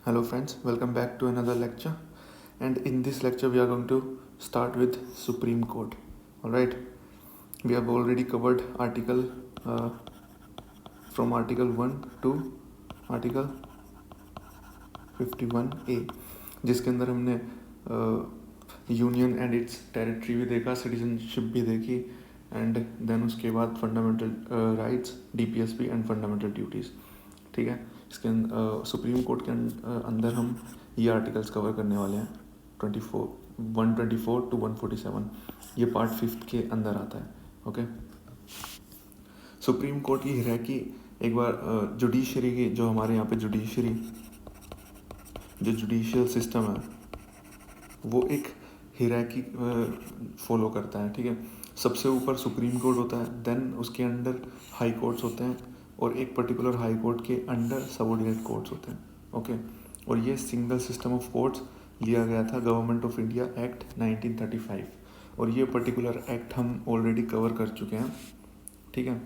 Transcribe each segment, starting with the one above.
Hello friends, welcome back to another lecture. And in this lecture we are going to start with Supreme Court. Alright, we have already covered article from article 1 to article 51A, जिसके अंदर हमने union and it's territory भी देखा, citizenship भी देखी, and then उसके बाद fundamental rights, DPSP and fundamental duties. ठीक है, इसके सुप्रीम कोर्ट के अंदर हम ये आर्टिकल्स कवर करने वाले हैं 124 to 147. ये पार्ट 5 के अंदर आता है. ओके, सुप्रीम कोर्ट की हियरार्की एक बार जुडिशरी की, जो हमारे यहाँ पे जुडिशरी जो जुडिशियल सिस्टम है वो एक हियरार्की फॉलो करता है. ठीक है, सबसे ऊपर सुप्रीम कोर्ट होता है, देन उसके अंडर हाई कोर्ट्स होते हैं, और एक पर्टिकुलर हाई कोर्ट के अंडर सबऑर्डिनेट कोर्ट्स होते हैं. ओके, और ये सिंगल सिस्टम ऑफ कोर्ट्स लिया गया था गवर्नमेंट ऑफ इंडिया एक्ट 1935, और ये पर्टिकुलर एक्ट हम ऑलरेडी कवर कर चुके हैं. ठीक है,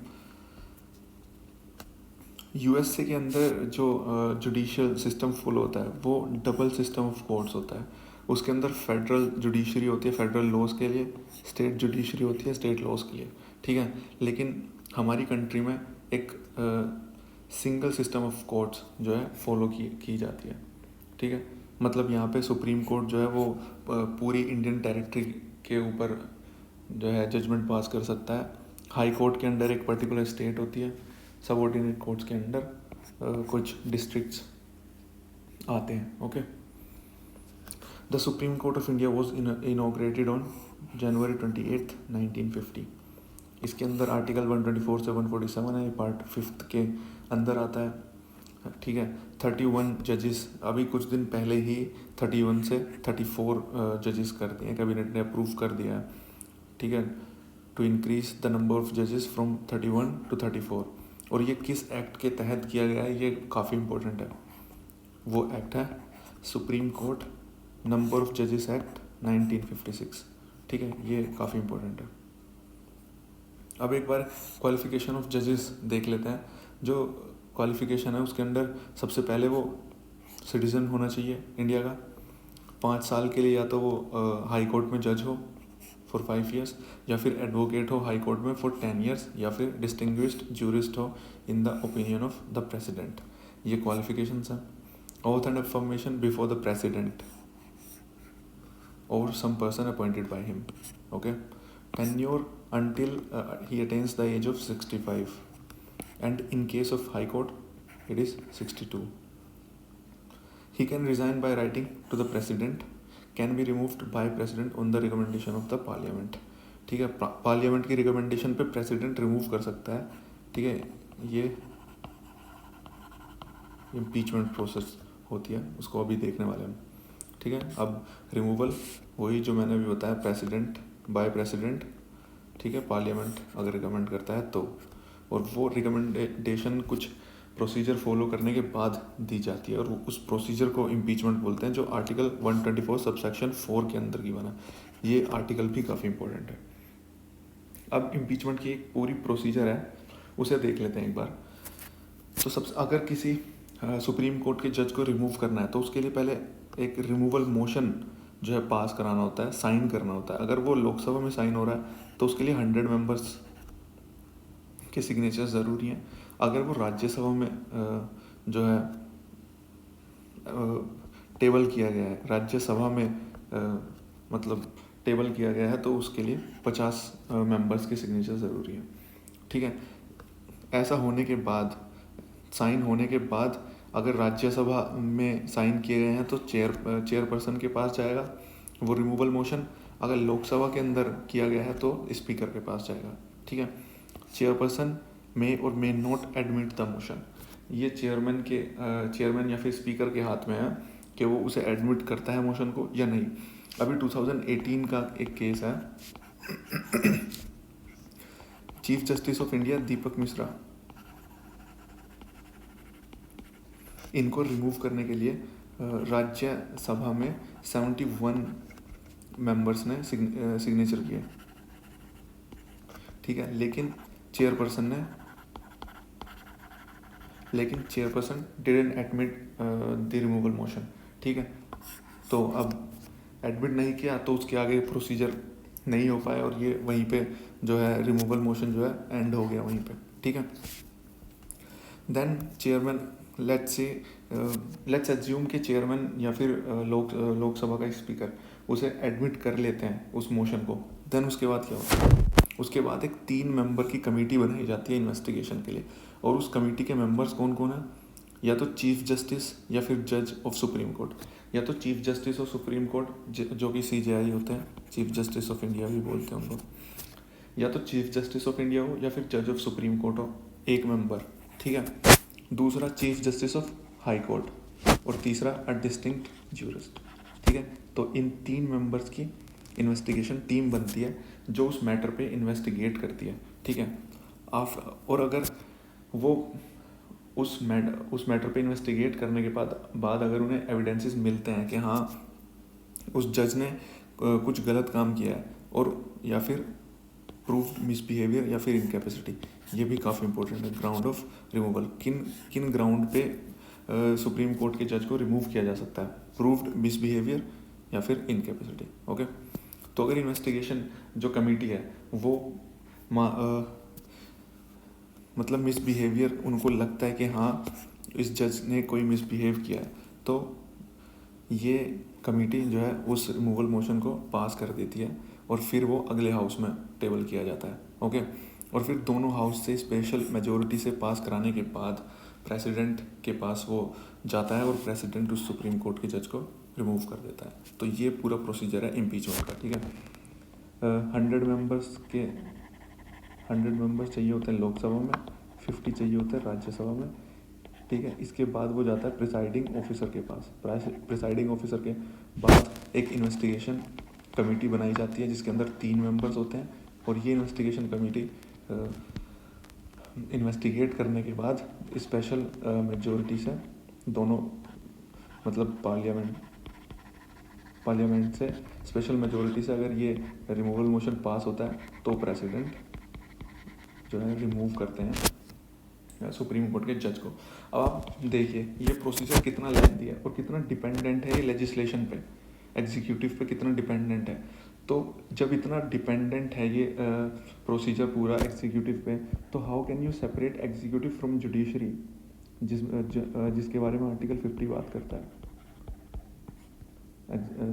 यूएसए के अंदर जो जुडिशियल सिस्टम फॉलो होता है वो डबल सिस्टम ऑफ कोर्ट्स होता है. उसके अंदर फेडरल जुडिशरी होती है फेडरल लॉज के लिए, स्टेट जुडिशरी होती है स्टेट लॉज के लिए. ठीक है, लेकिन हमारी कंट्री में एक सिंगल सिस्टम ऑफ कोर्ट्स जो है फॉलो की जाती है. ठीक है, मतलब यहाँ पे सुप्रीम कोर्ट जो है वो पूरी इंडियन टेरिटरी के ऊपर जो है जजमेंट पास कर सकता है. हाई कोर्ट के अंडर एक पर्टिकुलर स्टेट होती है, सबऑर्डिनेट कोर्ट्स के अंडर कुछ डिस्ट्रिक्ट्स आते हैं. Okay, the Supreme court of India was inaugurated on January 28, 1950. इसके अंदर आर्टिकल 124 से 147 है, ये पार्ट 5 के अंदर आता है. ठीक है, 31 जजेस, अभी कुछ दिन पहले ही 31 से 34 जजेस कर दिए, कैबिनेट ने अप्रूव कर दिया है. ठीक है, to increase the number of जजेस फ्रॉम 31 to 34. और ये किस एक्ट के तहत किया गया है, ये काफ़ी इंपॉर्टेंट है. वो एक्ट है सुप्रीम कोर्ट नंबर ऑफ जजेस एक्ट 1956. ठीक है, ये काफ़ी इंपॉर्टेंट है. अब एक बार क्वालिफिकेशन ऑफ जजेस देख लेते हैं. जो क्वालिफिकेशन है उसके अंदर सबसे पहले वो सिटीज़न होना चाहिए इंडिया का, 5 साल के लिए या तो वो हाई कोर्ट में जज हो फॉर 5 years, या फिर एडवोकेट हो हाई कोर्ट में फॉर 10 years, या फिर डिस्टिंग्विश्ड जूरिस्ट हो in the opinion of the president. ये क्वालिफिकेशंस हैं. Oath and affirmation before the president or some person appointed by him. Okay, tenure until he attains the age of 65, and in case of high court it is 62. He can resign by writing to the president, can be removed by president on the recommendation of the parliament. ठीक है, parliament की recommendation पे president remove कर सकता है. ठीक है, ये इम्पीचमेंट प्रोसेस होती है, उसको अभी देखने वाले हम. ठीक है, अब रिमूवल वही जो मैंने अभी बताया, प्रेसिडेंट बाय प्रेसिडेंट. ठीक है, पार्लियामेंट अगर रिकमेंड करता है तो, और वो रिकमेंडेशन कुछ प्रोसीजर फॉलो करने के बाद दी जाती है, और उस प्रोसीजर को इम्पीचमेंट बोलते हैं, जो आर्टिकल 124 सबसेक्शन 4 के अंदर की बना. ये आर्टिकल भी काफ़ी इंपॉर्टेंट है. अब इम्पीचमेंट की एक पूरी प्रोसीजर है, उसे देख लेते हैं एक बार. तो अगर किसी सुप्रीम कोर्ट के जज को रिमूव करना है तो उसके लिए पहले एक रिमूवल मोशन जो है पास कराना होता है, साइन करना होता है. अगर वो लोकसभा में साइन हो रहा है तो उसके लिए 100 मेंबर्स के सिग्नेचर ज़रूरी हैं. अगर वो राज्यसभा में जो है टेबल किया गया है, राज्यसभा में मतलब टेबल किया गया है, तो उसके लिए 50 मेंबर्स के सिग्नेचर ज़रूरी है. ठीक है, ऐसा होने के बाद, साइन होने के बाद, अगर राज्यसभा में साइन किए गए हैं तो चेयरपर्सन के पास जाएगा वो रिमूवल मोशन. अगर लोकसभा के अंदर किया गया है तो स्पीकर के पास जाएगा. ठीक है, चेयरपर्सन मे और may not admit the motion. ये चेयरमैन या फिर स्पीकर के हाथ में है कि वो उसे एडमिट करता है मोशन को या नहीं. अभी 2018 का एक केस है, चीफ जस्टिस ऑफ इंडिया दीपक मिश्रा, इनको रिमूव करने के लिए राज्यसभा में 71 मेंबर्स ने सिग्नेचर किए. ठीक है, लेकिन चेयरपर्सन ने लेकिन chairperson didn't admit the removal motion, ठीक है। तो अब एडमिट नहीं किया तो उसके आगे प्रोसीजर नहीं हो पाया और ये वहीं पे जो है रिमूवल मोशन जो है एंड हो गया वहीं पे, ठीक है। देन चेयरमैन, लेट्स एज्यूम के चेयरमैन या फिर लोकसभा का स्पीकर उसे एडमिट कर लेते हैं उस मोशन को। देन उसके बाद क्या होता है, उसके बाद एक 3 मेंबर की कमेटी बनाई जाती है इन्वेस्टिगेशन के लिए, और उस कमेटी के मेंबर्स कौन कौन है, या तो चीफ जस्टिस या फिर जज ऑफ सुप्रीम कोर्ट, या तो chief justice of supreme Court जो कि CJI होते हैं, चीफ जस्टिस ऑफ इंडिया भी बोलते हैं उनको, या तो चीफ जस्टिस ऑफ इंडिया हो या फिर जज ऑफ सुप्रीम कोर्ट हो, एक मेंबर, ठीक है। दूसरा chief justice of high court, और तीसरा अ डिस्टिंक्ट ज्यूरिस्ट, ठीक है। तो इन 3 मेंबर्स की इन्वेस्टिगेशन टीम बनती है जो उस मैटर पे इन्वेस्टिगेट करती है, ठीक है। और अगर वो उस मैटर पे इन्वेस्टिगेट करने के बाद अगर उन्हें एविडेंसेस मिलते हैं कि हाँ उस जज ने कुछ गलत काम किया है, और या फिर प्रूव्ड मिसबिहेवियर या फिर इनकैपेसिटी, ये भी काफ़ी इंपॉर्टेंट है। ग्राउंड ऑफ रिमूवल, किन किन ग्राउंड पे सुप्रीम कोर्ट के जज को रिमूव किया जा सकता है, प्रूव्ड मिसबिहेवियर या फिर इनकैपेसिटी, ओके। तो अगर इन्वेस्टिगेशन जो कमेटी है वो मतलब मिसबिहेवियर उनको लगता है कि हाँ इस जज ने कोई मिसबिहेव किया है, तो ये कमेटी जो है उस रिमूवल मोशन को पास कर देती है और फिर वो अगले हाउस में टेबल किया जाता है, ओके। और फिर दोनों हाउस से स्पेशल मेजोरिटी से पास कराने के बाद प्रेसिडेंट के पास वो जाता है और प्रेसिडेंट उस सुप्रीम कोर्ट के जज को रिमूव कर देता है। तो ये पूरा प्रोसीजर है इम्पीचमेंट का, ठीक है। 100 मेंबर्स चाहिए होते हैं लोकसभा में, 50 चाहिए होते हैं राज्यसभा में, ठीक है। इसके बाद वो जाता है प्रिसाइडिंग ऑफिसर के पास। प्रिसाइडिंग ऑफिसर के बाद एक इन्वेस्टिगेशन कमेटी बनाई जाती है जिसके अंदर 3 मेंबर्स होते हैं, और ये इन्वेस्टिगेशन कमेटी इन्वेस्टिगेट करने के बाद स्पेशल मेजोरिटी से दोनों मतलब पार्लियामेंट से स्पेशल मेजोरिटी से अगर ये रिमूवल मोशन पास होता है तो प्रेसिडेंट जो है रिमूव करते हैं सुप्रीम कोर्ट के जज को। अब आप देखिए ये प्रोसीजर कितना लेंथी है और कितना डिपेंडेंट है ये लेजिस्लेशन पे, एग्जीक्यूटिव पे कितना डिपेंडेंट है। तो जब इतना डिपेंडेंट है ये प्रोसीजर पूरा एग्जीक्यूटिव पे, तो how can you separate executive from judiciary, जिसके बारे में आर्टिकल 50 बात करता है,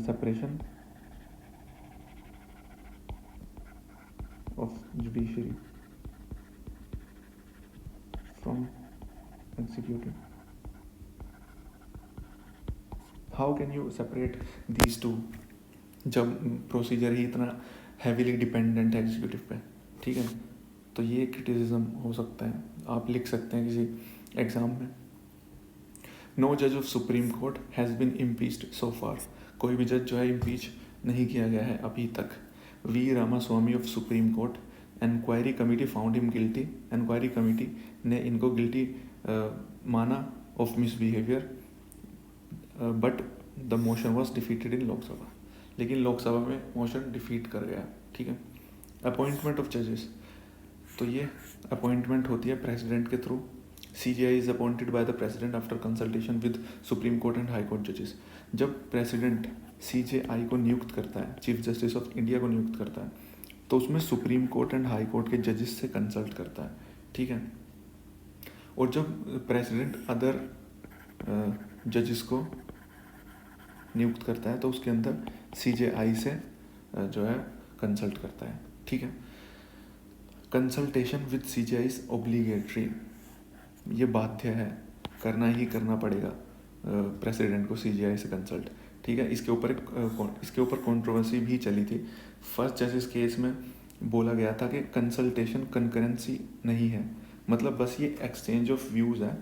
separation of judiciary from executive. How can you separate these two जब प्रोसीजर ही इतना हैवीली डिपेंडेंट है एग्जीक्यूटिव पे, ठीक है। तो ये क्रिटिसिज्म हो सकता है, आप लिख सकते हैं किसी एग्जाम में। नो जज of supreme court has been impeached so far, कोई भी जज जो है इम्पीच नहीं किया गया है अभी तक। V Ramaswami of supreme Court, inquiry committee found him guilty, inquiry committee ने इनको गिल्टी माना of misbehaviour, but the motion was defeated in Lok Sabha, लेकिन लोकसभा में मोशन डिफीट कर गया, ठीक है। अपॉइंटमेंट ऑफ जजेस, तो ये अपॉइंटमेंट होती है प्रेसिडेंट के through. CJI is appointed by the president after consultation with supreme court and high court जजेस। जब प्रेसिडेंट CJI को नियुक्त करता है, चीफ जस्टिस ऑफ इंडिया को नियुक्त करता है, तो उसमें supreme court and high court के जजेस से कंसल्ट करता है, ठीक है। और जब प्रेसिडेंट अदर जजेस को नियुक्त करता है तो उसके अंदर CJI से जो है कंसल्ट करता है, ठीक है। Consultation with CJI is obligatory, ये बाध्य है, करना ही करना पड़ेगा प्रेसिडेंट को CJI से कंसल्ट, ठीक है। इसके ऊपर कंट्रोवर्सी भी चली थी। फर्स्ट जजेस केस में बोला गया था कि कंसल्टेशन कंकरेंसी नहीं है, मतलब बस ये एक्सचेंज ऑफ व्यूज़ है,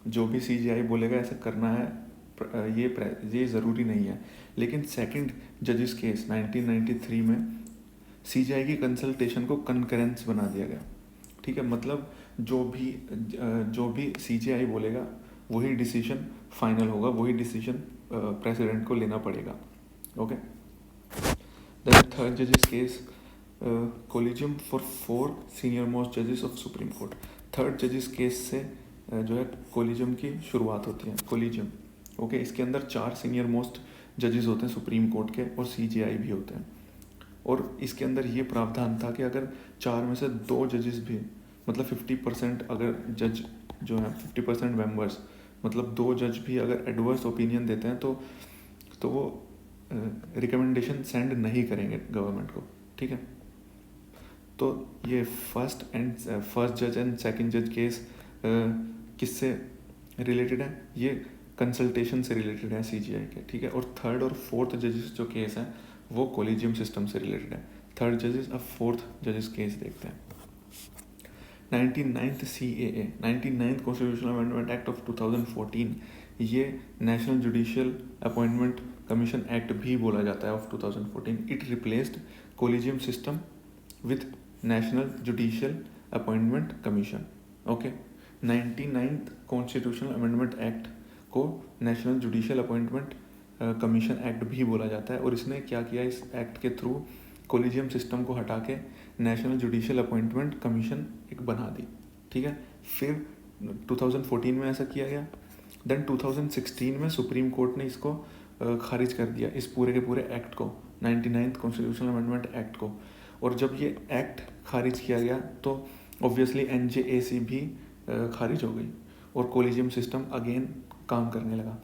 जो भी CJI बोलेगा ऐसा करना है ये ज़रूरी नहीं है। लेकिन सेकंड जजेस केस 1993 में CJI की कंसल्टेशन को कंकरेंस बना दिया गया, ठीक है। मतलब जो भी CJI बोलेगा वही डिसीजन फाइनल होगा, वही डिसीजन प्रेसिडेंट को लेना पड़ेगा, ओके। देन थर्ड जजेस case collegium for 4 senior most जजेस ऑफ सुप्रीम कोर्ट। थर्ड जजेस केस से जो है कोलिजियम की शुरुआत होती है, कोलिजियम। ओके, इसके अंदर 4 सीनियर मोस्ट जजेस होते हैं सुप्रीम कोर्ट के, और CJI भी होते हैं। और इसके अंदर ये प्रावधान था कि अगर 4 में से 2 जजेस भी, मतलब 50%, अगर जज जो है 50% मेंबर्स, मतलब 2 जज भी अगर एडवर्स ओपिनियन देते हैं तो वो रिकमेंडेशन सेंड नहीं करेंगे गवर्नमेंट को, ठीक है। तो ये फर्स्ट जज एंड सेकंड जज केस किससे रिलेटेड है? ये कंसल्टेशन से रिलेटेड है CJI के, ठीक है। और थर्ड और फोर्थ जजेस जो केस है वो कोलिजियम सिस्टम से रिलेटेड है, थर्ड जजेस। अब फोर्थ जजेस केस देखते हैं। 99th CAA, 99th constitutional amendment act of 2014, ये national judicial appointment commission act भी बोला जाता है of 2014। It replaced collegium system with national judicial appointment commission. Okay, 99th constitutional amendment act को national judicial appointment commission act भी बोला जाता है। और इसने क्या किया, इस एक्ट के थ्रू कोलिजियम सिस्टम को हटा के नेशनल जुडिशियल अपॉइंटमेंट कमीशन एक बना दी, ठीक है। फिर 2014 में ऐसा किया गया। देन 2016 में सुप्रीम कोर्ट ने इसको खारिज कर दिया, इस पूरे के पूरे एक्ट को, 99th कॉन्स्टिट्यूशनल अमेंडमेंट एक्ट को। और जब ये एक्ट खारिज किया गया तो ऑब्वियसली NJAC भी खारिज हो गई और कोलिजियम सिस्टम अगेन काम करने लगा,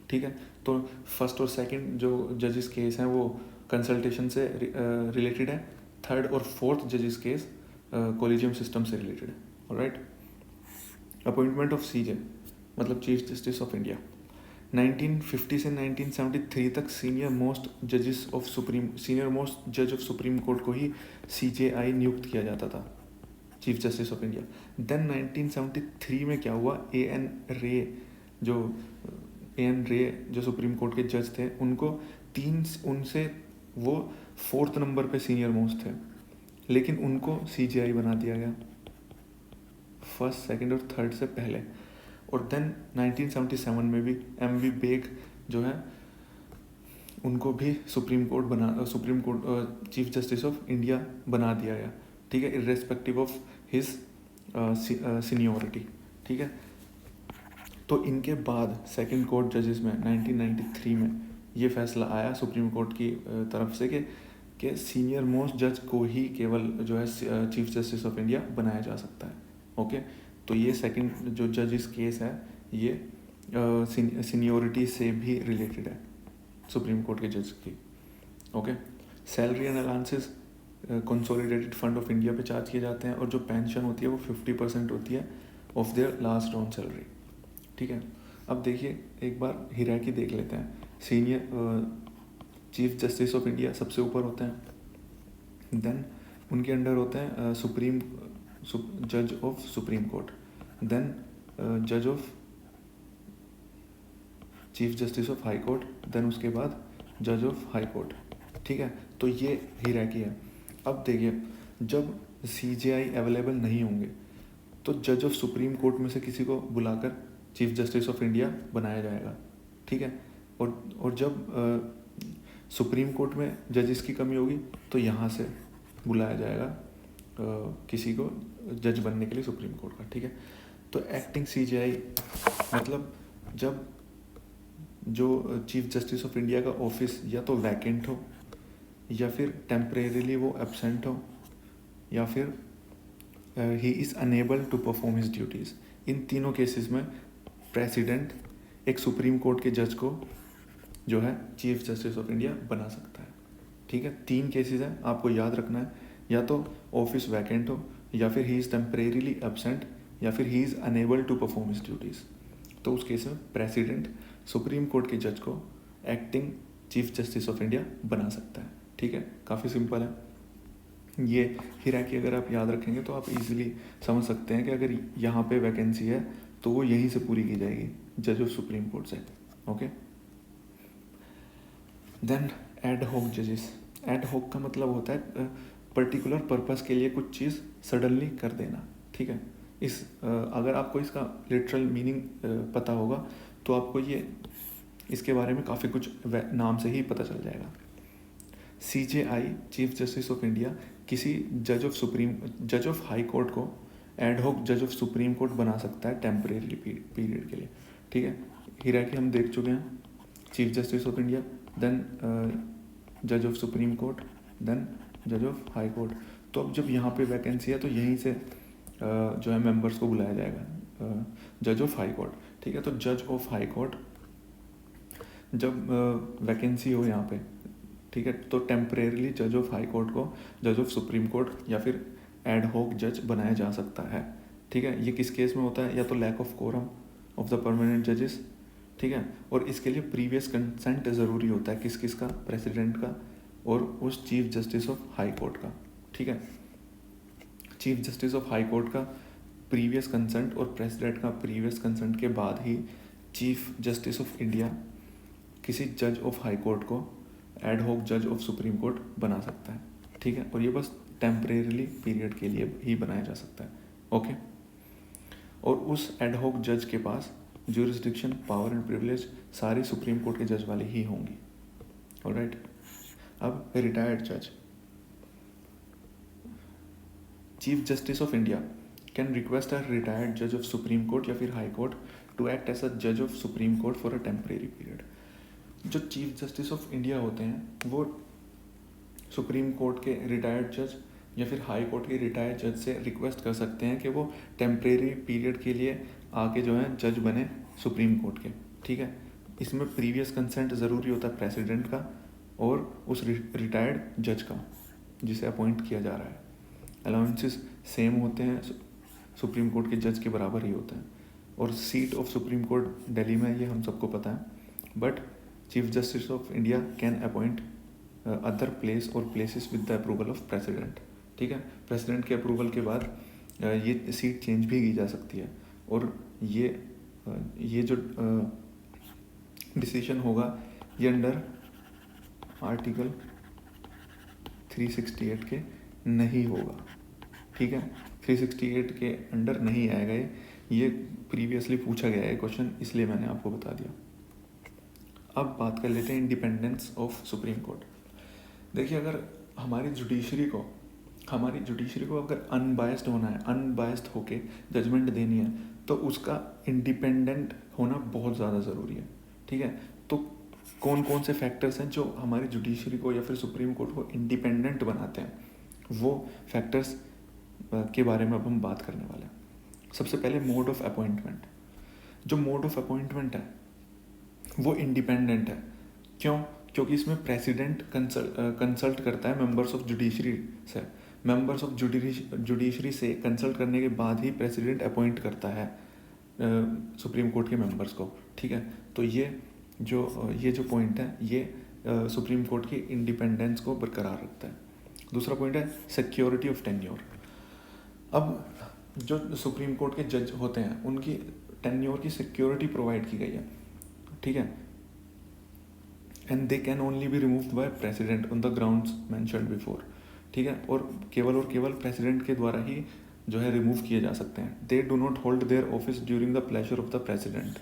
ठीक है। तो फर्स्ट और सेकंड जो जजेस केस हैं वो कंसल्टेशन से रिलेटेड है, थर्ड और फोर्थ जजेस केस कोलिजियम सिस्टम से रिलेटेड है, ऑलराइट। अपॉइंटमेंट ऑफ CJ मतलब चीफ जस्टिस ऑफ इंडिया। 1950 से 1973 तक सीनियर मोस्ट जज ऑफ सुप्रीम कोर्ट को ही CJI नियुक्त किया जाता था, chief justice of India. Then 1973 में क्या हुआ, AN रे जो सुप्रीम कोर्ट के जज थे, उनसे वो 4th नंबर पे सीनियर मोस्ट थे, लेकिन उनको CJI बना दिया गया फर्स्ट, सेकंड और थर्ड से पहले। और देन 1977 में भी MV बेग जो है उनको भी supreme court chief justice of India बना दिया गया, ठीक है, इर्रेस्पेक्टिव ऑफ हिज सीनियोरिटी, ठीक है। तो इनके बाद सेकंड कोर्ट जजेस में 1993 में ये फैसला आया सुप्रीम कोर्ट की तरफ से कि सीनियर मोस्ट जज को ही केवल जो है चीफ जस्टिस ऑफ इंडिया बनाया जा सकता है। ओके, तो ये सेकंड जो जजेस केस है ये सीनियोरिटी से भी रिलेटेड है सुप्रीम कोर्ट के जज की। Okay, salary and allowances consolidated fund of India पे चार्ज किए जाते हैं, और जो पेंशन होती है वो 50% होती है of their last on salary, ठीक है। अब देखिए एक बार हिराकी देख लेते हैं। Senior chief justice of India सबसे ऊपर होते हैं, देन उनके अंडर होते हैं जज ऑफ सुप्रीम कोर्ट, देन जज of chief justice of high court, then उसके बाद जज ऑफ हाई कोर्ट, ठीक है। तो ये हिराकी है। अब देखिए जब CJI अवेलेबल नहीं होंगे तो जज ऑफ सुप्रीम कोर्ट में से किसी को बुलाकर चीफ जस्टिस ऑफ इंडिया बनाया जाएगा, ठीक है। और जब सुप्रीम कोर्ट में जजेस की कमी होगी तो यहाँ से बुलाया जाएगा किसी को जज बनने के लिए सुप्रीम कोर्ट का, ठीक है। तो एक्टिंग CJI मतलब जब जो चीफ जस्टिस ऑफ इंडिया का ऑफिस या तो वैकेंट हो, या फिर टेम्परेरीली वो एब्सेंट हो, या फिर he is unable to perform his duties. इन तीनों केसेस में प्रेसिडेंट एक सुप्रीम कोर्ट के जज को जो है चीफ जस्टिस ऑफ इंडिया बना सकता है, ठीक है। 3 केसेस हैं, आपको याद रखना है, या तो ऑफिस वैकेंट हो, या फिर ही इज़ टेम्परेरीली एब्सेंट, या फिर he is unable to perform his duties. तो उस केस में प्रेसिडेंट सुप्रीम कोर्ट के जज को acting chief justice of India बना सकता है, ठीक है। काफ़ी सिंपल है ये हिराकी। अगर आप याद रखेंगे तो आप इजीली समझ सकते हैं कि अगर यहाँ पे वैकेंसी है तो वो यहीं से पूरी की जाएगी, जज ऑफ सुप्रीम कोर्ट से। ओके, देन एड होक जजेस। एड होक का मतलब होता है पर्टिकुलर पर्पस के लिए कुछ चीज़ सडनली कर देना, ठीक है। अगर आपको इसका लिटरल मीनिंग पता होगा तो आपको ये इसके बारे में काफ़ी कुछ नाम से ही पता चल जाएगा। CJI chief justice of India किसी जज ऑफ हाई कोर्ट को एड हॉक जज ऑफ सुप्रीम कोर्ट बना सकता है टेम्परेरी पीरियड के लिए, ठीक है। हायरार्की हम देख चुके हैं, chief justice of India, then जज ऑफ सुप्रीम कोर्ट, देन जज ऑफ हाई कोर्ट। तो अब जब यहाँ पे वैकेंसी है तो यहीं से जो है मेंबर्स को बुलाया जाएगा, जज ऑफ हाई कोर्ट, ठीक है। तो जज ऑफ हाई कोर्ट जब वैकेंसी हो यहाँ पे, ठीक है, तो टेम्परेरीली जज ऑफ हाई कोर्ट को जज ऑफ सुप्रीम कोर्ट या फिर एड हॉक जज बनाया जा सकता है, ठीक है। ये किस केस में होता है, या तो lack of quorum of the permanent जजेस, ठीक है, और इसके लिए प्रीवियस कंसेंट ज़रूरी होता है, किस किस का, प्रेसिडेंट का और उस chief justice of high court का, ठीक है। Chief justice of high court का प्रीवियस कंसेंट और प्रेसिडेंट का प्रीवियस कंसेंट के बाद ही चीफ जस्टिस ऑफ इंडिया किसी जज ऑफ हाई कोर्ट को एड हॉक जज ऑफ सुप्रीम कोर्ट बना सकता है, ठीक है। और ये बस टेम्परेरीली पीरियड के लिए ही बनाया जा सकता है, ओके। और उस एड हॉक जज के पास ज्यूरिसडिक्शन, पावर एंड प्रिविलेज सारी सुप्रीम कोर्ट के जज वाले ही होंगी, ऑलराइट। अब रिटायर्ड जज, chief justice of India can request a retired जज ऑफ सुप्रीम कोर्ट या फिर high court to act as a जज of supreme court for a temporary period. जो चीफ जस्टिस ऑफ इंडिया होते हैं वो सुप्रीम कोर्ट के रिटायर्ड जज या फिर हाई कोर्ट के रिटायर्ड जज से रिक्वेस्ट कर सकते हैं कि वो टेम्परेरी पीरियड के लिए आके जो है जज बने सुप्रीम कोर्ट के, ठीक है। इसमें प्रीवियस कंसेंट ज़रूरी होता है प्रेसिडेंट का और उस रिटायर्ड जज का जिसे अपॉइंट किया जा रहा है। अलाउंसेस सेम होते हैं, सुप्रीम कोर्ट के जज के बराबर ही होते हैं, और seat of supreme court Delhi में, ये हम सबको पता है। But chief justice of India can appoint other place or places with the approval of president, ठीक है। प्रेसिडेंट के अप्रूवल के बाद ये सीट चेंज भी की जा सकती है, और ये जो डिसीजन होगा ये अंडर आर्टिकल 368 के नहीं होगा, ठीक है। 368 के अंडर नहीं आएगा ये प्रीवियसली पूछा गया है क्वेश्चन, इसलिए मैंने आपको बता दिया। अब बात कर लेते हैं इंडिपेंडेंस ऑफ सुप्रीम कोर्ट। देखिए, अगर हमारी जुडिशरी को अगर अनबायस्ड होना है, अनबायस्ड होके जजमेंट देनी है, तो उसका इंडिपेंडेंट होना बहुत ज़्यादा ज़रूरी है, ठीक है। तो कौन कौन से फैक्टर्स हैं जो हमारी जुडिशरी को या फिर सुप्रीम कोर्ट को इंडिपेंडेंट बनाते हैं, वो फैक्टर्स के बारे में अब हम बात करने वाले हैं। सबसे पहले मोड ऑफ अपॉइंटमेंट। जो मोड ऑफ अपॉइंटमेंट है वो इंडिपेंडेंट है। क्यों? क्योंकि इसमें प्रेसिडेंट कंसल्ट करता है मेंबर्स ऑफ जुडिशरी से। मेंबर्स ऑफ जुडिशरी से कंसल्ट करने के बाद ही प्रेसिडेंट अपॉइंट करता है सुप्रीम कोर्ट के मेंबर्स को, ठीक है। तो ये जो पॉइंट है ये सुप्रीम कोर्ट की इंडिपेंडेंस को बरकरार रखता है। दूसरा पॉइंट है सिक्योरिटी ऑफ टेन्योर। अब जो सुप्रीम कोर्ट के जज होते हैं उनकी टेन्योर की सिक्योरिटी प्रोवाइड की गई है, ठीक है। And they can only be removed by president on the grounds mentioned before, ठीक है। और केवल प्रेसिडेंट के द्वारा ही जो है रिमूव किए जा सकते हैं। They do not hold their office during the pleasure of the president.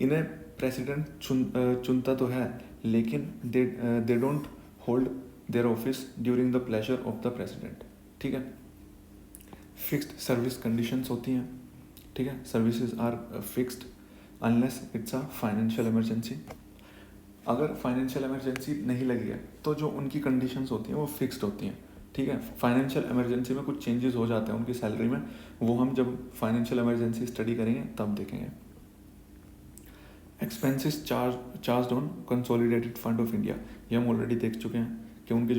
इन्हें प्रेसिडेंट चुनता तो है, लेकिन they don't hold their office during the pleasure of the president, ठीक है। फिक्स्ड सर्विस कंडीशंस होती हैं, ठीक है। Services are fixed unless it's a financial emergency. अगर फाइनेंशियल इमरजेंसी नहीं लगी है तो जो उनकी कंडीशंस होती हैं वो फिक्स्ड होती हैं, ठीक है। फाइनेंशियल इमरजेंसी में कुछ चेंजेस हो जाते हैं उनकी सैलरी में, वो हम जब फाइनेंशियल इमरजेंसी स्टडी करेंगे तब देखेंगे। Expenses charge on consolidated fund of India, ये हम ऑलरेडी देख चुके हैं कि उनकी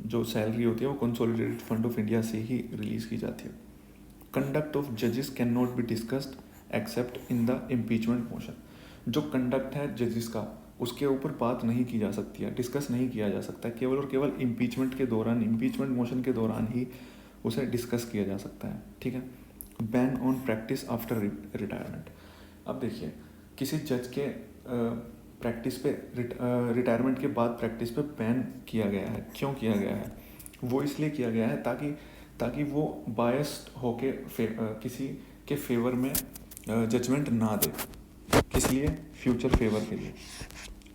जो सैलरी होती है वो कंसोलिडेटेड फंड ऑफ इंडिया से ही रिलीज़ की जाती है। कंडक्ट ऑफ जजेस can not be discussed accept in the impeachment motion. जो कंडक्ट है जजेस का उसके ऊपर बात नहीं की जा सकती है, डिस्कस नहीं किया जा सकता है, केवल और केवल इम्पीचमेंट के दौरान, इम्पीचमेंट मोशन के दौरान ही उसे डिस्कस किया जा सकता है, ठीक है। Ban on practice after retirement. अब देखिए, किसी जज के प्रैक्टिस पे रिटायरमेंट के बाद प्रैक्टिस पे बैन किया गया है। क्यों किया गया है? वो इसलिए किया गया है ताकि वो बायस्ड होके किसी के फेवर में जजमेंट ना दे, किस लिए? फ्यूचर फेवर के लिए,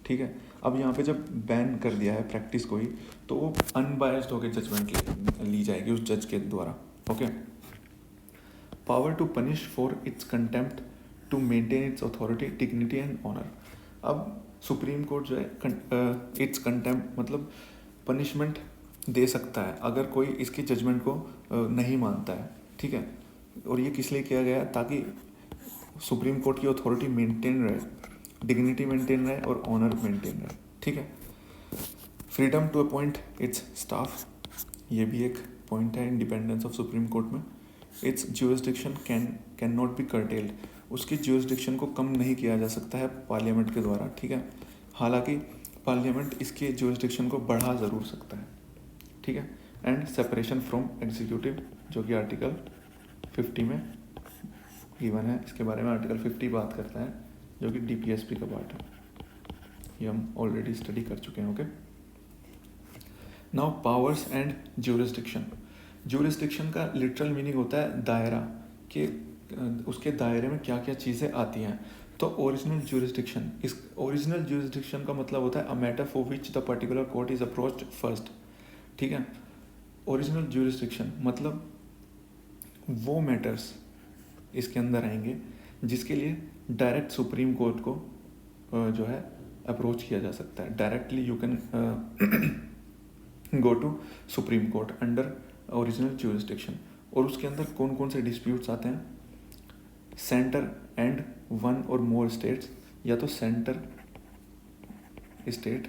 ठीक है। अब यहाँ पे जब बैन कर दिया है प्रैक्टिस को ही, तो वो अनबायस्ड होकर जजमेंट ली जाएगी उस जज के द्वारा, okay. Power to punish for its contempt to maintain its authority, dignity and honour. अब सुप्रीम कोर्ट जो है इट्स कंटेम्प्ट मतलब पनिशमेंट दे सकता है अगर कोई इसकी जजमेंट को नहीं मानता है, ठीक है। और ये किस लिए किया गया है, ताकि सुप्रीम कोर्ट की अथॉरिटी मेंटेन रहे, डिग्निटी मेंटेन रहे और ऑनर मेंटेन रहे, ठीक है। Freedom to appoint its staff, ये भी एक पॉइंट है इंडिपेंडेंस ऑफ सुप्रीम कोर्ट में। Its jurisdiction can not be curtailed, उसकी ज्यूरिसडिक्शन को कम नहीं किया जा सकता है पार्लियामेंट के द्वारा, ठीक है। हालांकि पार्लियामेंट इसके ज्यूरिसडिक्शन को बढ़ा ज़रूर सकता है, ठीक है। एंड सेपरेशन फ्रॉम एग्जीक्यूटिव, जो कि आर्टिकल 50 में गिवन है, इसके बारे में आर्टिकल 50 बात करता है, जो कि DPSP का पार्ट है, ये हम ऑलरेडी स्टडी कर चुके हैं, okay. Now powers and jurisdiction. Jurisdiction का लिटरल मीनिंग होता है दायरा, कि उसके दायरे में क्या क्या चीज़ें आती हैं। तो ओरिजिनल ज्यूरिसडिक्शन, इस ओरिजिनल ज्यूरिसडिक्शन का मतलब होता है a matter for which the particular court is approached first, ठीक है। ओरिजिनल ज्यूरिसडिक्शन मतलब वो मैटर्स इसके अंदर आएंगे जिसके लिए डायरेक्ट सुप्रीम कोर्ट को जो है अप्रोच किया जा सकता है। Directly you can go to supreme Court under original jurisdiction. और उसके अंदर कौन कौन से डिस्प्यूट्स आते हैं, सेंटर एंड वन और मोर स्टेट्स, या तो सेंटर स्टेट,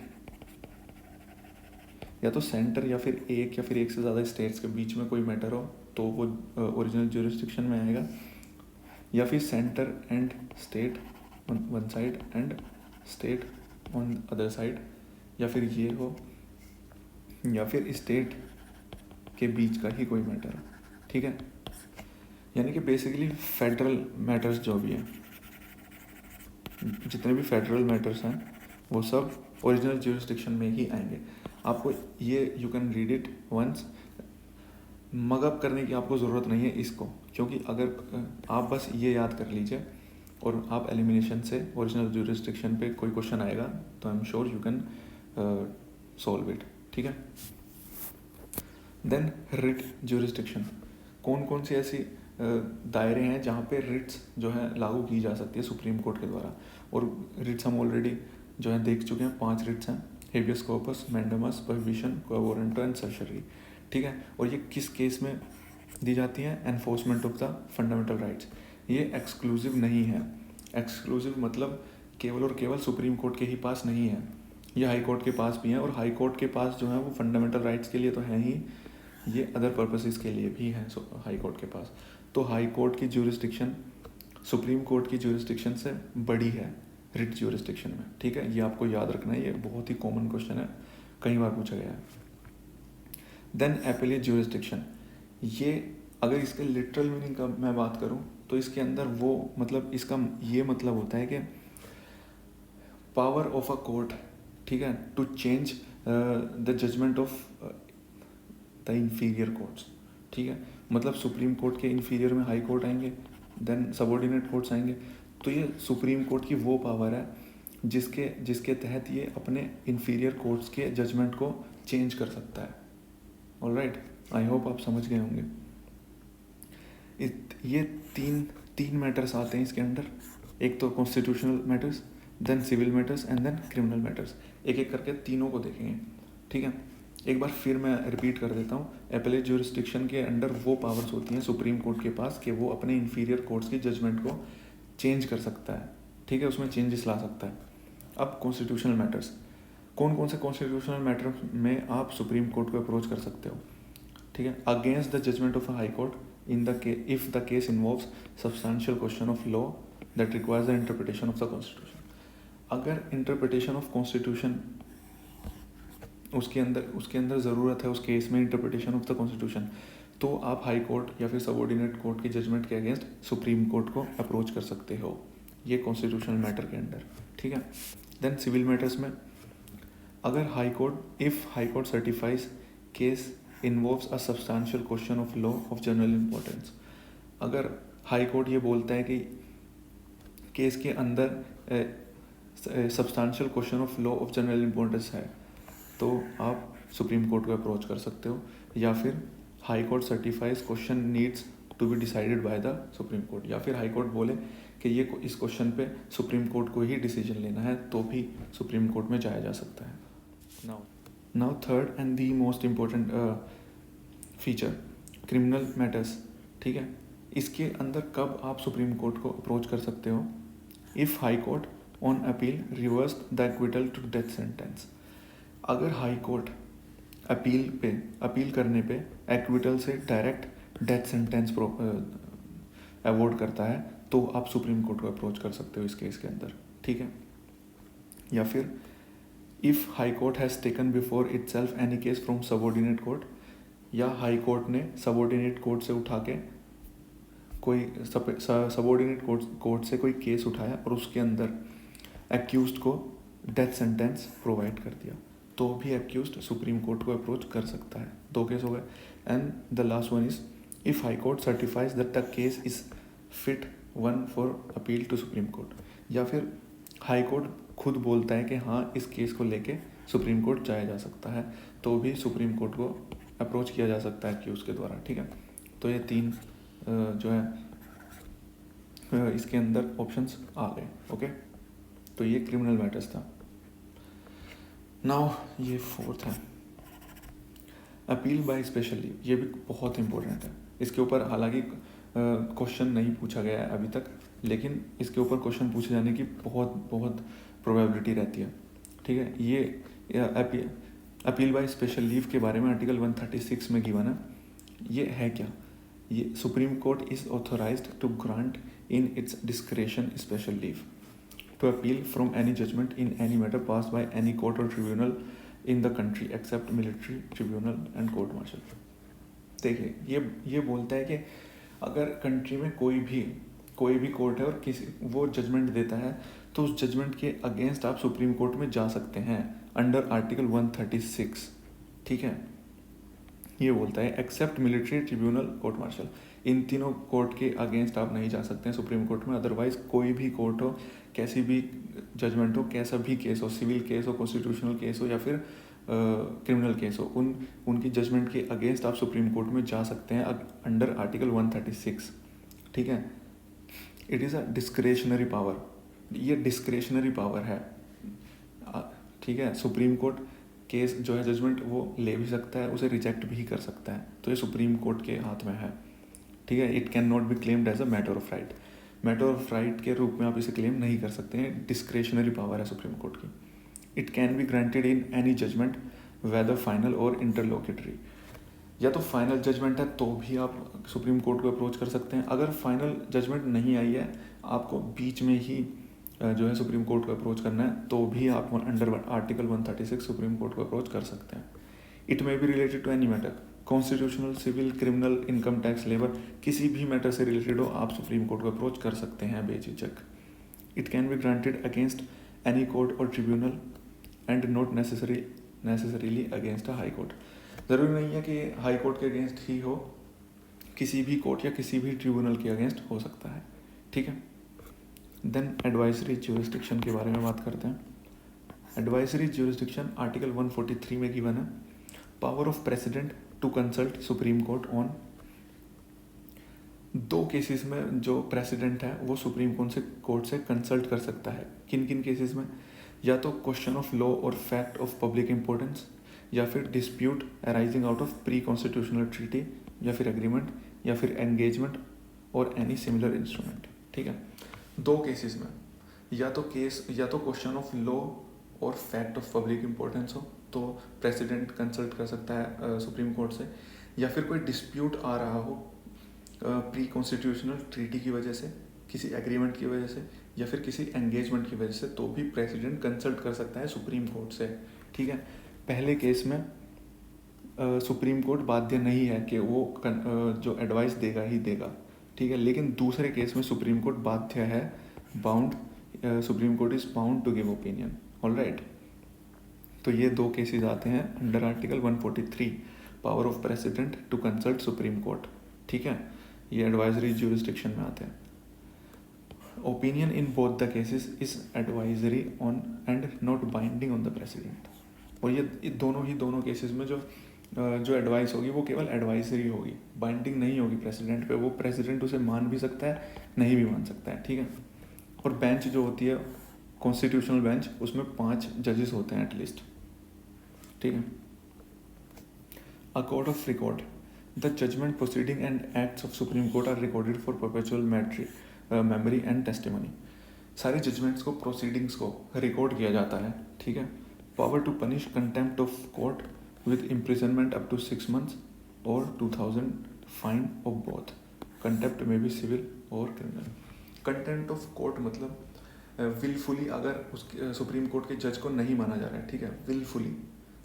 या तो सेंटर या फिर एक से ज़्यादा स्टेट्स के बीच में कोई मैटर हो तो वो ओरिजिनल ज्यूरिसडिक्शन में आएगा, या फिर centre and state on one side and state on other side, या फिर ये हो, या फिर स्टेट के बीच का ही कोई मैटर है, ठीक है। यानी कि बेसिकली फेडरल मैटर्स जो भी हैं, जितने भी फेडरल मैटर्स हैं वो सब ओरिजिनल ज्यूरिसडिक्शन में ही आएंगे। आपको ये you can read it once, mug up करने की आपको ज़रूरत नहीं है इसको, क्योंकि अगर आप बस ये याद कर लीजिए और आप एलिमिनेशन से ओरिजिनल ज्यूरिसडिक्शन पे कोई क्वेश्चन आएगा तो I am sure you can solve it, ठीक है। देन रिट ज्यूरिसडिक्शन, कौन कौन सी ऐसी दायरे हैं जहाँ पे रिट्स जो है लागू की जा सकती है सुप्रीम कोर्ट के द्वारा। और रिट्स हम ऑलरेडी जो है देख चुके हैं, 5 रिट्स हैं, हेबियस कॉर्पस, मैंडेमस, प्रोहिबिशन, क्वा वारंटो एंड सर्सरी, ठीक है। और ये किस केस में दी जाती हैं, enforcement of the fundamental rights. ये एक्सक्लूसिव नहीं है, एक्सक्लूसिव मतलब केवल और केवल सुप्रीम कोर्ट के ही पास नहीं है, ये हाई कोर्ट के पास भी है। और हाई कोर्ट के पास जो है वो फंडामेंटल राइट्स के लिए तो है ही, ये अदर पर्पसेस के लिए भी है हाई कोर्ट के पास। तो हाई कोर्ट की ज्यूरिसडिक्शन सुप्रीम कोर्ट की ज्यूरिसडिक्शन से बड़ी है रिट ज्यूरिसडिक्शन में, ठीक है। ये आपको याद रखना है, ये बहुत ही कॉमन क्वेश्चन है, कई बार पूछा गया है। देन एपेलेट ज्यूरिसडिक्शन, ये अगर इसके लिटरल मीनिंग का मैं बात करूं तो इसके अंदर वो मतलब इसका ये मतलब होता है कि पावर ऑफ अ कोर्ट, ठीक है, to change the judgment of the inferior courts, ठीक है। मतलब सुप्रीम कोर्ट के इंफीरियर में हाई कोर्ट आएंगे, देन सबऑर्डिनेट कोर्ट्स आएंगे। तो ये सुप्रीम कोर्ट की वो पावर है जिसके तहत ये अपने इंफीरियर कोर्ट्स के जजमेंट को चेंज कर सकता है। ऑलराइट, आई होप आप समझ गए होंगे। ये तीन मैटर्स आते हैं इसके अंदर, एक तो constitutional matters, then civil matters and then criminal matters. एक एक करके तीनों को देखेंगे, ठीक है। एक बार फिर मैं रिपीट कर देता हूँ, एपेलेट ज्यूरिसडिक्शन के अंडर वो पावर्स होती हैं सुप्रीम कोर्ट के पास कि वो अपने इंफीरियर कोर्ट्स की जजमेंट को चेंज कर सकता है, ठीक है, उसमें चेंजेस ला सकता है। अब कॉन्स्टिट्यूशनल मैटर्स, कौन कौन से कॉन्स्टिट्यूशनल मैटर में आप सुप्रीम कोर्ट को अप्रोच कर सकते हो, ठीक है। Against the judgment of a high court in the case if the case involves substantial question of law that requires the interpretation of the constitution. अगर इंटरप्रिटेशन ऑफ कॉन्स्टिट्यूशन उसके अंदर ज़रूरत है उस केस में इंटरप्रिटेशन ऑफ द कॉन्स्टिट्यूशन, तो आप high court या फिर सबऑर्डिनेट कोर्ट की जजमेंट के अगेंस्ट सुप्रीम कोर्ट को अप्रोच कर सकते हो, ये कॉन्स्टिट्यूशनल मैटर के अंडर, ठीक है। देन सिविल मैटर्स में अगर if high court certifies case involves a substantial question of law of general importance, अगर हाई कोर्ट ये बोलता है कि केस के अंदर substantial question of law of general importance है, तो आप सुप्रीम कोर्ट को अप्रोच कर सकते हो। या फिर high court certifies question needs to be decided by the Supreme Court, या फिर हाई कोर्ट बोले कि ये इस क्वेश्चन पे सुप्रीम कोर्ट को ही डिसीजन लेना है, तो भी सुप्रीम कोर्ट में जाया जा सकता है. Now third and the most important feature, criminal matters. ठीक है, इसके अंदर कब आप सुप्रीम कोर्ट को अप्रोच कर सकते हो? If high court on appeal reverse the acquittal to death sentence. अगर हाई कोर्ट अपील करने पे एक्विटल से डायरेक्ट डेथ सेंटेंस अवॉर्ड करता है, तो आप सुप्रीम कोर्ट को अप्रोच कर सकते हो इस केस के अंदर. ठीक है, या फिर if high court has taken before itself any case from subordinate court, या हाई कोर्ट ने सबऑर्डिनेट कोर्ट से उठा के कोई सबऑर्डिनेट कोर्ट से कोई केस उठाया और उसके अंदर एक्यूज्ड को डेथ सेंटेंस प्रोवाइड कर दिया, तो भी एक्यूज्ड सुप्रीम कोर्ट को अप्रोच कर सकता है. 2 केस हो गए. And the last one is if high court certifies that the case is fit one for appeal to supreme Court, या फिर हाई कोर्ट खुद बोलता है कि हाँ इस केस को लेके सुप्रीम कोर्ट जाया जा सकता है, तो भी सुप्रीम कोर्ट को अप्रोच किया जा सकता है एक्यूज के द्वारा. ठीक है, तो ये 3 जो है इसके अंदर ऑप्शंस आ गए. ओके, तो ये क्रिमिनल मैटर्स था. नाउ ये 4th है, अपील बाय स्पेशल लीव. ये भी बहुत इंपॉर्टेंट है. इसके ऊपर हालांकि क्वेश्चन नहीं पूछा गया है अभी तक, लेकिन इसके ऊपर क्वेश्चन पूछे जाने की बहुत प्रोबेबिलिटी रहती है. ठीक है, ये अपील बाय स्पेशल लीव के बारे में आर्टिकल 136 में गिवन है. ये है क्या? ये supreme court is authorized to grant in its discretion special leave to appeal from any judgment in any matter pass by any court or tribunal in the country except military tribunal and court martial. देखिए, ये बोलता है कि अगर country में कोई भी court है और वो जजमेंट देता है, तो उस जजमेंट के अगेंस्ट आप सुप्रीम कोर्ट में जा सकते हैं अंडर आर्टिकल 136. ठीक है, ये बोलता है except military tribunal court martial. इन तीनों कोर्ट के अगेंस्ट आप नहीं जा सकते हैं सुप्रीम कोर्ट में. अदरवाइज कोई भी कोर्ट हो, कैसी भी जजमेंट हो, कैसा भी केस हो, सिविल केस हो, कॉन्स्टिट्यूशनल केस हो, या फिर क्रिमिनल केस हो, उनकी जजमेंट के अगेंस्ट आप सुप्रीम कोर्ट में जा सकते हैं अंडर आर्टिकल 136. ठीक है, it is a discretionary power. ये डिस्क्रेशनरी पावर है. ठीक है, सुप्रीम कोर्ट केस जो है जजमेंट वो ले भी सकता है, उसे रिजेक्ट भी कर सकता है, तो ये सुप्रीम कोर्ट के हाथ में है. ठीक है, it can not be claimed as a matter of right. Matter of right के रूप में आप इसे क्लेम नहीं कर सकते हैं. डिस्क्रेशनरी पावर है सुप्रीम कोर्ट की. It can be granted in any judgment whether final और इंटरलोकेटरी. या तो फाइनल जजमेंट है तो भी आप सुप्रीम कोर्ट को अप्रोच कर सकते हैं. अगर फाइनल जजमेंट नहीं आई है, आपको बीच में ही जो है सुप्रीम कोर्ट को अप्रोच करना है, तो भी आप अंडर आर्टिकल 136 सुप्रीम कोर्ट को अप्रोच कर सकते हैं. It may be related to any matter, constitutional, civil, criminal, income tax, labour, किसी भी मैटर से रिलेटेड हो, आप सुप्रीम कोर्ट को अप्रोच कर सकते हैं बेझिझक. It can be granted against any court or tribunal and not necessarily against a high court. ज़रूरी नहीं है कि हाई कोर्ट के अगेंस्ट ही हो, किसी भी कोर्ट या किसी भी ट्रिब्यूनल के अगेंस्ट हो सकता है. ठीक है, देन एडवाइजरी ज्यूरिसडिक्शन के बारे में बात करते हैं. एडवाइजरी ज्यूरिसडिक्शन आर्टिकल 143 में गिवन है. Power of president to consult Supreme Court on. 2 cases में जो प्रेसिडेंट है वो सुप्रीम कोर्ट से कंसल्ट कर सकता है. किन किन केसेस में? या तो क्वेश्चन ऑफ लॉ और फैक्ट ऑफ पब्लिक इंपॉर्टेंस, या फिर dispute arising out of pre constitutional treaty, या फिर एग्रीमेंट, या फिर एंगेजमेंट और एनी सिमिलर इंस्ट्रूमेंट. ठीक है, 2 केसेस में या तो क्वेश्चन ऑफ लॉ और फैक्ट ऑफ पब्लिक इंपॉर्टेंस हो, तो प्रेसिडेंट कंसल्ट कर सकता है सुप्रीम कोर्ट से. या फिर कोई डिस्प्यूट आ रहा हो प्री कॉन्स्टिट्यूशनल ट्रीटी की वजह से, किसी एग्रीमेंट की वजह से, या फिर किसी एंगेजमेंट की वजह से, तो भी प्रेसिडेंट कंसल्ट कर सकता है सुप्रीम कोर्ट से. ठीक है, पहले केस में सुप्रीम कोर्ट बाध्य नहीं है कि वो जो एडवाइस देगा ही देगा. ठीक है, लेकिन दूसरे केस में सुप्रीम कोर्ट बाध्य है, Supreme court is bound to give opinion. Alright, तो ये 2 केसेस आते हैं under article 143, power of president to consult Supreme court. ठीक है, ये एडवाइजरी ज्यूरिसडिक्शन में आते हैं. Opinion in both the cases is advisory on and not binding on the president. और ये दोनों केसेस में जो जो एडवाइस होगी वो केवल एडवाइजरी होगी, बाइंडिंग नहीं होगी प्रेसिडेंट पे। वो प्रेसिडेंट उसे मान भी सकता है, नहीं भी मान सकता है, ठीक है। और बेंच जो होती है कॉन्स्टिट्यूशनल बेंच, उसमें 5 जजेस होते हैं एटलीस्ट, ठीक है। A court of record, the judgment proceeding and acts of supreme Court are recorded for perpetual memory and testimony. सारे जजमेंट्स को, प्रोसीडिंग्स को रिकॉर्ड किया जाता है, ठीक है। Power to punish contempt of court with imprisonment up to 6 months और 2000 fine of both. Contempt में भी सिविल और क्रिमिनल। कंटेम्प्ट ऑफ कोर्ट मतलब विलफुली, अगर उसके सुप्रीम कोर्ट के जज को नहीं माना जा रहा है, ठीक है, विलफुली,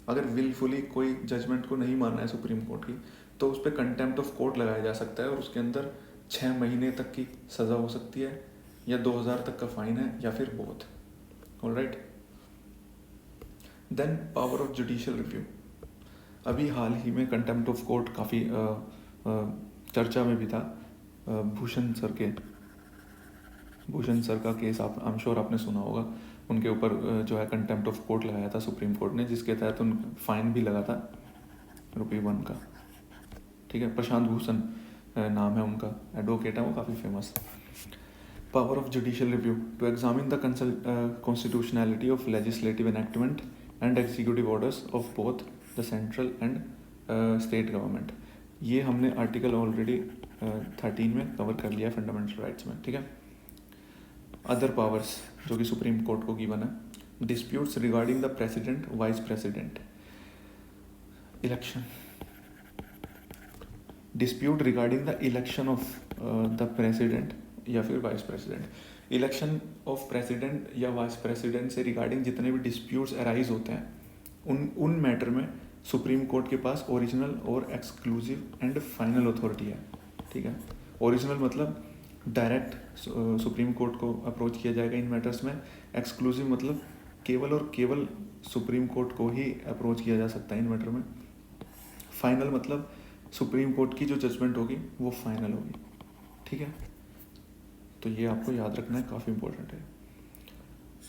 अगर विलफुली कोई जजमेंट को नहीं मानना है सुप्रीम कोर्ट की, तो उस पर कंटेम्प्ट ऑफ कोर्ट लगाया जा सकता है और उसके अंदर 6 महीने तक की सज़ा हो सकती है, या 2000 तक का फाइन है, या फिर both. Alright. Then power of judicial review. अभी हाल ही में कंटेम्प्ट ऑफ कोर्ट काफ़ी चर्चा में भी था। भूषण सर का केस आप आई एम श्योर आपने सुना होगा। उनके ऊपर जो है कंटेम्प्ट ऑफ कोर्ट लगाया था सुप्रीम कोर्ट ने, जिसके तहत उन फाइन भी लगा था ₹1 का, ठीक है। प्रशांत भूषण नाम है उनका, एडवोकेट है वो, काफ़ी famous. Power of judicial review, to examine the constitutionality of legislative enactment and executive orders of both the central and state government. ये हमने आर्टिकल ऑलरेडी 13 में कवर कर लिया फंडामेंटल राइट्स में, ठीक है। अदर पावर्स जो कि सुप्रीम कोर्ट को गिवन है, disputes regarding the president, vice president, election, dispute regarding the election of the president या फिर vice president. Election of president या वाइस प्रेसिडेंट से रिगार्डिंग जितने भी डिस्प्यूट्स अराइज होते हैं, उन मैटर में सुप्रीम कोर्ट के पास ओरिजिनल और एक्सक्लूसिव एंड फाइनल अथॉरिटी है, ठीक है। ओरिजिनल मतलब डायरेक्ट सुप्रीम कोर्ट को अप्रोच किया जाएगा इन मैटर्स में। एक्सक्लूसिव मतलब केवल और केवल सुप्रीम कोर्ट को ही अप्रोच किया जा सकता है इन मैटर में। फाइनल मतलब सुप्रीम कोर्ट की जो जजमेंट होगी वो फाइनल होगी, ठीक है। तो ये आपको याद रखना है, काफ़ी इंपॉर्टेंट है।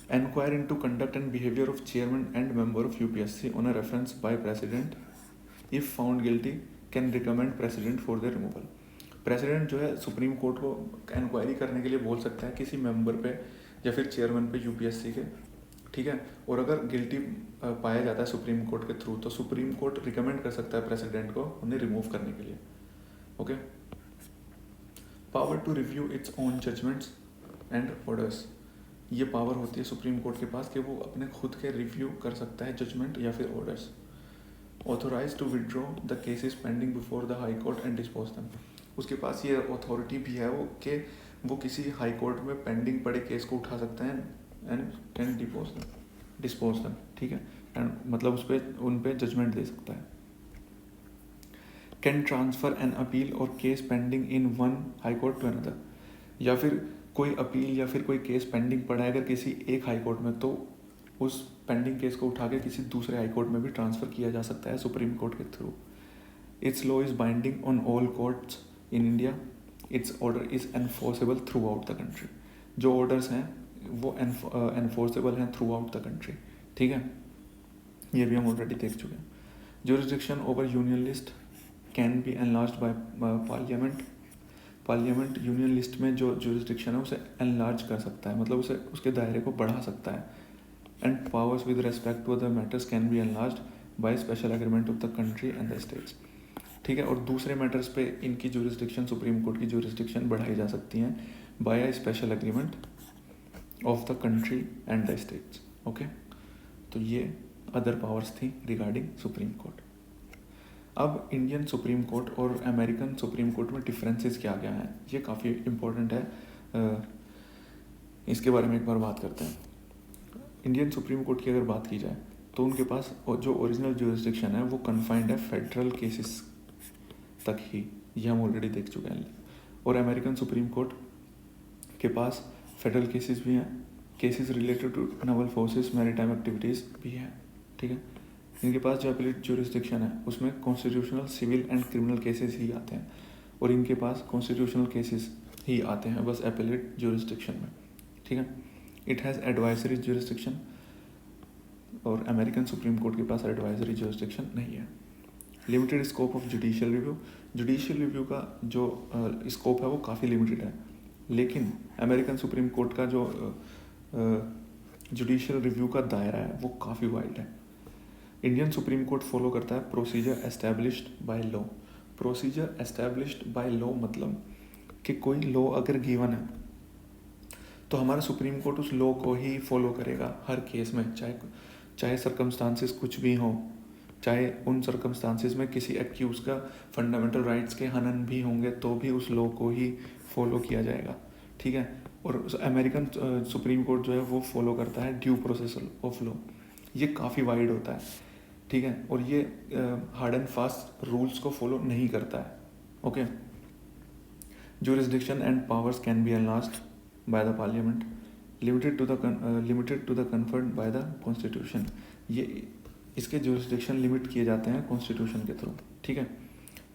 Enquire into conduct and behavior of chairman and member of UPSC on a reference by president. If found guilty, can recommend president for their removal. President जो है सुप्रीम कोर्ट को इंक्वायरी करने के लिए बोल सकता है किसी मेंबर पे या फिर चेयरमैन पे यूपीएससी के, ठीक है। और अगर गिल्टी पाया जाता है सुप्रीम कोर्ट के थ्रू, तो सुप्रीम कोर्ट रिकमेंड कर सकता है प्रेसिडेंट को उन्हें रिमूव करने के लिए, okay. Power to review its own judgments and orders. ये पावर होती है सुप्रीम कोर्ट के पास कि वो अपने खुद के रिव्यू कर सकता है जजमेंट या फिर orders. Authorise to withdraw the cases pending before the high court and dispose them. उसके पास ये अथॉरिटी भी है वो कि वो किसी हाई कोर्ट में पेंडिंग पड़े केस को उठा सकते हैं एंड कैन डिस्पोज देम, ठीक है। एंड मतलब उस पर उन पे जजमेंट दे सकता है। कैन ट्रांसफर एन अपील और case pending in one high court to another. या फिर कोई अपील या फिर कोई केस पेंडिंग पड़ा है अगर किसी एक हाई कोर्ट में, तो उस पेंडिंग केस को उठा के किसी दूसरे हाई कोर्ट में भी ट्रांसफ़र किया जा सकता है सुप्रीम कोर्ट के through. It's law is binding on all courts in India. It's order is enforceable through out the country. जो ऑर्डर्स हैं वो एनफोर्सेबल हैं थ्रू आउट द कंट्री, ठीक है। ये भी हम ऑलरेडी देख चुके हैं। Jurisdiction over union list can be enlarged by parliament. Parliament union list में जो जुरिसडिक्शन है उसे एनलार्ज कर सकता है, मतलब उसे उसके दायरे को बढ़ा सकता है। And powers with respect to other matters can be enlarged by special agreement of the country and the states, ठीक है। और दूसरे मैटर्स पे इनकी जुरिसडिक्शन, सुप्रीम कोर्ट की जुरिसडिक्शन बढ़ाई जा सकती हैं by a special agreement of the country and the states, okay. तो ये अदर पावर्स थी रिगार्डिंग सुप्रीम कोर्ट। अब इंडियन सुप्रीम कोर्ट और अमेरिकन सुप्रीम कोर्ट में डिफरेंसेस क्या क्या हैं, ये काफ़ी इम्पोर्टेंट है। इसके बारे में एक बार बात करते हैं। इंडियन सुप्रीम कोर्ट की अगर बात की जाए तो उनके पास जो ओरिजिनल जुरिसडिक्शन है वो कन्फाइंड है फेडरल केसेस तक ही, ये हम ऑलरेडी देख चुके हैं। और अमेरिकन सुप्रीम कोर्ट के पास फेडरल केसेस भी हैं, cases related to naval forces maritime activities भी हैं, ठीक है। इनके पास जो एपेलेट जुरिसडिक्शन है उसमें constitutional, civil and criminal cases ही आते हैं, और इनके पास कॉन्स्टिट्यूशनल केसेस ही आते हैं बस एपेलेट जुरिसडिक्शन में, ठीक है। इट हैज़ एडवाइजरी जुरिसडिक्शन, और अमेरिकन सुप्रीम कोर्ट के पास एडवाइजरी जुरिसडिक्शन नहीं है। Limited scope of judicial review, judicial review का जो स्कोप है वो काफ़ी लिमिटेड है, लेकिन अमेरिकन सुप्रीम कोर्ट का जो जुडिशियल रिव्यू का दायरा है वो काफ़ी वाइड है। इंडियन सुप्रीम कोर्ट फॉलो करता है procedure established by law. Procedure established by law मतलब कि कोई लॉ अगर गिवन है तो हमारा सुप्रीम कोर्ट उस लॉ को ही फॉलो करेगा हर केस में, चाहे सर्कमस्टांसिस कुछ भी हो, चाहे उन सर्कमस्टांसिस में किसी एक्यूज का फंडामेंटल राइट्स के हनन भी होंगे तो भी उस लॉ को ही फॉलो किया जाएगा, ठीक है। और अमेरिकन सुप्रीम कोर्ट जो है वो फॉलो करता है ड्यू प्रोसेस ऑफ लॉ, ये काफ़ी वाइड होता है, ठीक है, और ये हार्ड एंड फास्ट रूल्स को फॉलो नहीं करता है, okay. Jurisdiction and powers can be enlarged by the parliament, limited to the conferred by the constitution. ये इसके जुरिसडिक्शन लिमिट किए जाते हैं कॉन्स्टिट्यूशन के थ्रू, ठीक है।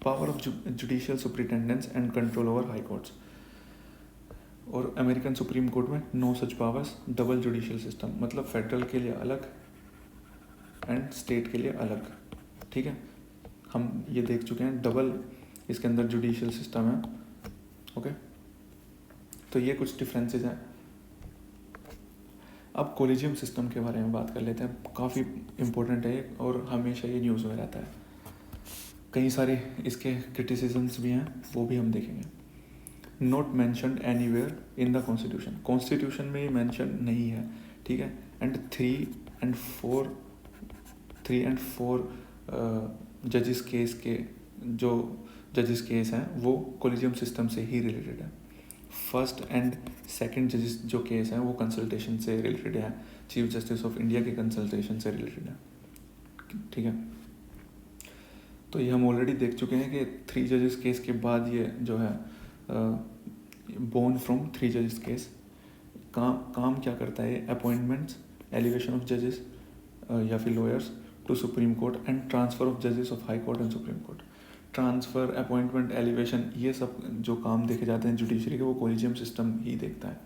Power of judicial superintendence and control over high courts, और अमेरिकन सुप्रीम कोर्ट में no such powers, double judicial system, मतलब फेडरल के लिए अलग एंड स्टेट के लिए अलग, ठीक है। हम ये देख चुके हैं डबल इसके अंदर जुडिशियल सिस्टम है, ओके। तो ये कुछ डिफरेंसेस हैं। अब कोलिजियम सिस्टम के बारे में बात कर लेते हैं, काफ़ी इम्पोर्टेंट है और हमेशा ये न्यूज़ में रहता है, कई सारे इसके क्रिटिसिजम्स भी हैं, वो भी हम देखेंगे। Not mentioned anywhere in the constitution, constitution में ये मैंशन नहीं है, ठीक है। एंड थ्री एंड फोर जजेस केस के जो जजेस केस हैं वो कोलिजियम सिस्टम से ही रिलेटेड है। फर्स्ट एंड सेकंड जजेस जो केस हैं वो कंसल्टेशन से रिलेटेड है, चीफ जस्टिस ऑफ इंडिया के कंसल्टेशन से रिलेटेड है, ठीक है। तो ये हम ऑलरेडी देख चुके हैं कि 3 जजेस केस के बाद ये जो है बोर्न फ्रॉम 3 जजेस केस काम क्या करता है, अपॉइंटमेंट्स, एलिवेशन ऑफ जजेस या फिर lawyers to supreme court and transfer of जजेस of high court and supreme court. Transfer, appointment, elevation, ये सब जो काम देखे जाते हैं जुडिशरी के वो कोलिजियम सिस्टम ही देखता है।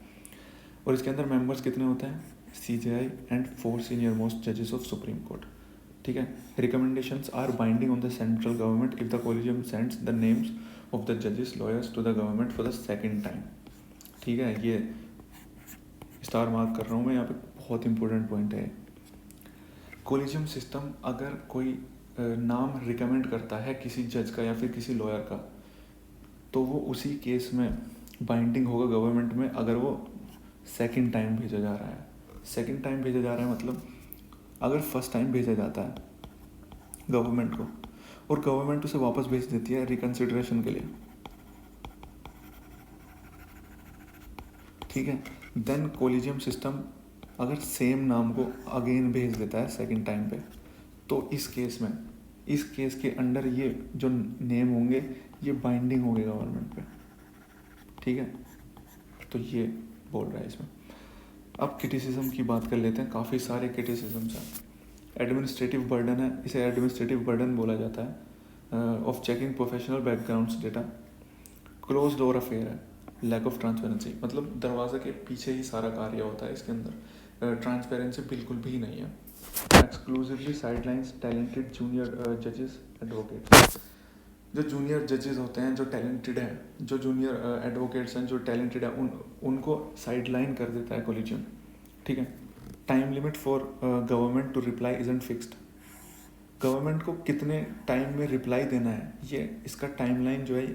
और इसके अंदर मेंबर्स कितने होते हैं, CJI एंड 4 सीनियर मोस्ट जजेस ऑफ सुप्रीम कोर्ट, ठीक है। Recommendations are binding on the central government if the collegium sends the names of the जजेस lawyers to the government for the second time, ठीक है। ये स्टार मार्क कर रहा हूँ मैं यहाँ पे, बहुत इंपॉर्टेंट पॉइंट है। कोलिजियम सिस्टम अगर कोई नाम रिकमेंड करता है किसी जज का या फिर किसी लॉयर का, तो वो उसी केस में बाइंडिंग होगा गवर्नमेंट में अगर वो सेकंड टाइम भेजा जा रहा है। सेकंड टाइम भेजा जा रहा है मतलब अगर फर्स्ट टाइम भेजा जाता है गवर्नमेंट को और गवर्नमेंट उसे वापस भेज देती है रिकन्सिडरेशन के लिए, ठीक है, देन कोलिजियम सिस्टम अगर सेम नाम को अगेन भेज देता है सेकंड टाइम पे, तो इस केस के अंडर ये जो नेम होंगे ये बाइंडिंग होंगे गवर्नमेंट पे, ठीक है। तो ये बोल रहा है इसमें। अब क्रिटिसिज्म की बात कर लेते हैं, काफ़ी सारे क्रिटिसिज्म्स हैं। एडमिनिस्ट्रेटिव बर्डन है, इसे एडमिनिस्ट्रेटिव बर्डन बोला जाता है, of checking professional backgrounds data. Close door affair है, लैक ऑफ ट्रांसपेरेंसी, मतलब दरवाजे के पीछे ही सारा कार्य होता है इसके अंदर, ट्रांसपेरेंसी बिल्कुल भी नहीं है। एक्सक्लूसिवली साइडलाइंस टैलेंटेड जूनियर जजेस एडवोकेट्स, जो जूनियर जजेस होते हैं जो टैलेंटेड हैं, जो जूनियर एडवोकेट्स हैं जो टैलेंटेड हैं, उनको साइडलाइन कर देता है कोलिजियम, ठीक है। Time limit for government to reply isn't fixed, government को कितने टाइम में रिप्लाई देना है ये इसका टाइमलाइन जो है,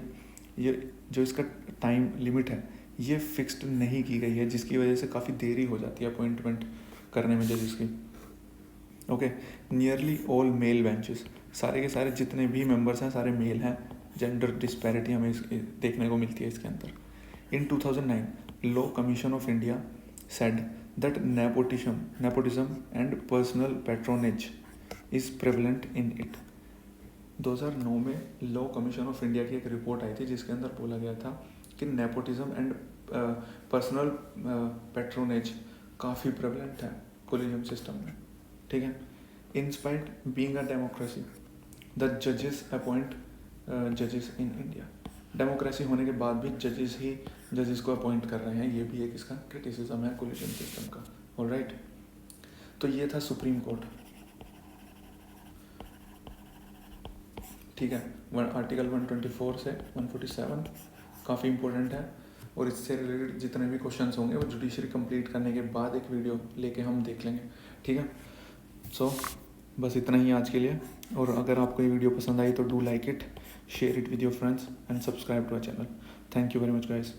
ये जो इसका टाइम लिमिट है ये फिक्स्ड नहीं की गई है, जिसकी वजह से काफ़ी देरी हो जाती है अपॉइंटमेंट करने में जजेस की, okay. Nearly all mail benches, सारे के सारे जितने भी मेंबर्स हैं सारे मेल हैं, जेंडर डिस्पैरिटी हमें देखने को मिलती है इसके अंदर। इन 2009 law commission of India said that nepotism and personal patronage is prevalent in it. 2009 में लॉ कमीशन ऑफ इंडिया की एक रिपोर्ट आई थी जिसके अंदर बोला गया था कि नेपोटिज्म एंड पर्सनल पैट्रोनेज काफ़ी प्रेवलेंट है कोलिजियम सिस्टम में, ठीक है। In spite being a democracy the जजेस अपॉइंट जजेस इन इंडिया, डेमोक्रेसी होने के बाद भी जजेस को अपॉइंट कर रहे हैं, ये भी एक इसका क्रिटिसिज्म है कोलिजियम सिस्टम का, ऑलराइट। तो ये था सुप्रीम कोर्ट। ठीक है। आर्टिकल 124 से 147 काफ़ी इंपॉर्टेंट है, और इससे रिलेटेड जितने भी क्वेश्चंस होंगे वो जुडिशरी कंप्लीट करने के बाद एक वीडियो लेके हम देख लेंगे, ठीक है। सो बस इतना ही आज के लिए, और अगर आपको ये वीडियो पसंद आई तो do like it, share it with your friends and subscribe to our channel. Thank you very much guys.